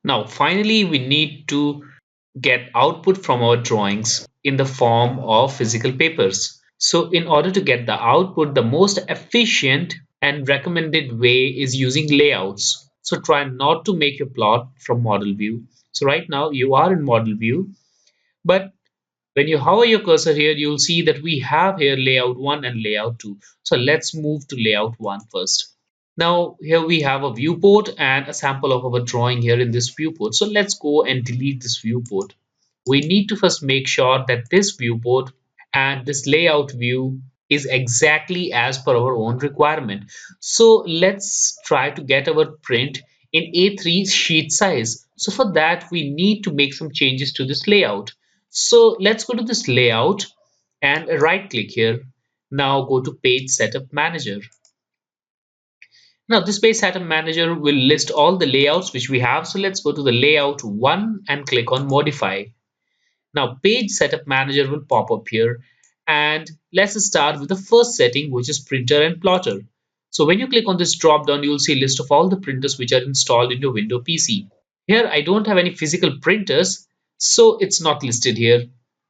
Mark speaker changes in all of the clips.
Speaker 1: Now, finally, we need to get output from our drawings in the form of physical papers. So in order to get the output, the most efficient and recommended way is using layouts. So try not to make your plot from model view. So right now you are in model view, but when you hover your cursor here, you'll see that we have here layout 1 and layout 2. So let's move to layout 1 first. Now here we have a viewport and a sample of our drawing here in this viewport. So let's go and delete this viewport. We need to first make sure that this viewport and this layout view is exactly as per our own requirement. So let's try to get our print in A3 sheet size. So for that we need to make some changes to this layout. So let's go to this layout and right click here. Now go to page setup manager. Now this page setup manager will list all the layouts which we have. So let's go to the layout one and click on modify. Now page setup manager will pop up here, and let's start with the first setting, which is printer and plotter. So when you click on this drop down, you'll see a list of all the printers which are installed in your Windows PC. Here I don't have any physical printers, so it's not listed here.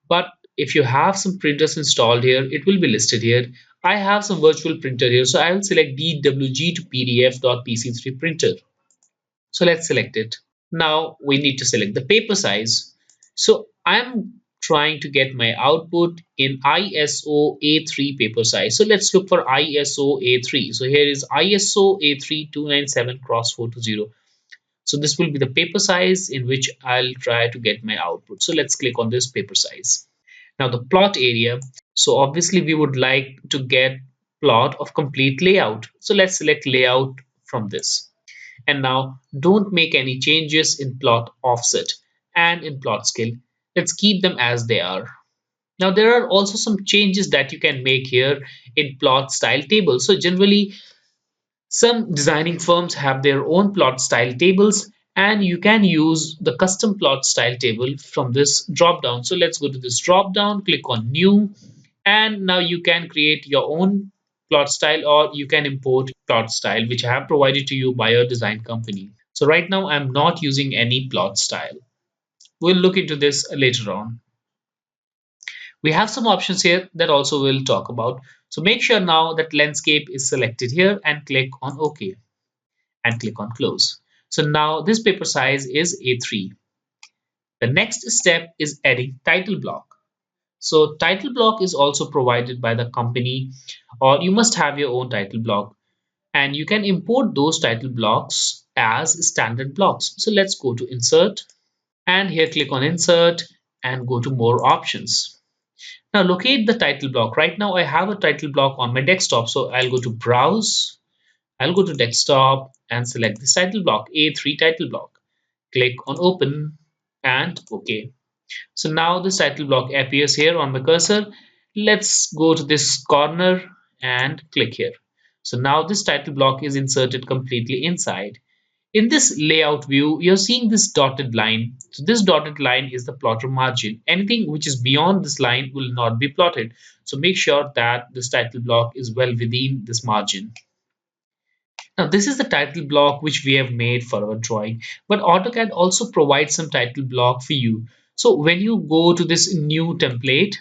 Speaker 1: But if you have some printers installed here, it will be listed here. I have some virtual printer here, so I will select DWG to PDF.PC3 printer. So let's select it. Now we need to select the paper size. So I'm trying to get my output in ISO A3 paper size. So let's look for ISO A3. So here is ISO A3 297 cross 420. So this will be the paper size in which I'll try to get my output. So let's click on this paper size. Now the plot area. So obviously we would like to get plot of complete layout. So let's select layout from this. And now don't make any changes in plot offset and in plot scale. Let's keep them as they are. Now there are also some changes that you can make here in plot style table. So generally some designing firms have their own plot style tables, and you can use the custom plot style table from this drop down. So let's go to this drop down, click on new, and now you can create your own plot style, or you can import plot style which I have provided to you by your design company. So right now I'm not using any plot style. We'll look into this later on. We have some options here that also we'll talk about. So make sure now that landscape is selected here and click on OK and click on close. So now this paper size is A3. The next step is adding title block. So title block is also provided by the company, or you must have your own title block, and you can import those title blocks as standard blocks. So let's go to insert and here click on insert and go to more options. Now locate the title block. Right now I have a title block on my desktop, so I'll go to browse, I'll go to desktop and select this title block, A3 title block. Click on open and OK. So now this title block appears here on my cursor. Let's go to this corner and click here. So now this title block is inserted completely inside. In this layout view, you're seeing this dotted line. So this dotted line is the plotter margin. Anything which is beyond this line will not be plotted. So make sure that this title block is well within this margin. Now this is the title block which we have made for our drawing, but AutoCAD also provides some title block for you. So when you go to this new template,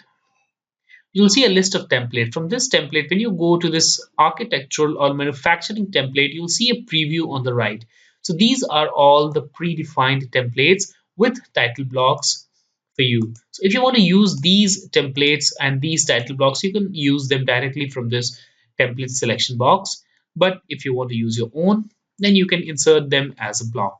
Speaker 1: you'll see a list of template. From this template, when you go to this architectural or manufacturing template, you'll see a preview on the right. So these are all the predefined templates with title blocks for you. So if you want to use these templates and these title blocks, you can use them directly from this template selection box. But if you want to use your own, then you can insert them as a block.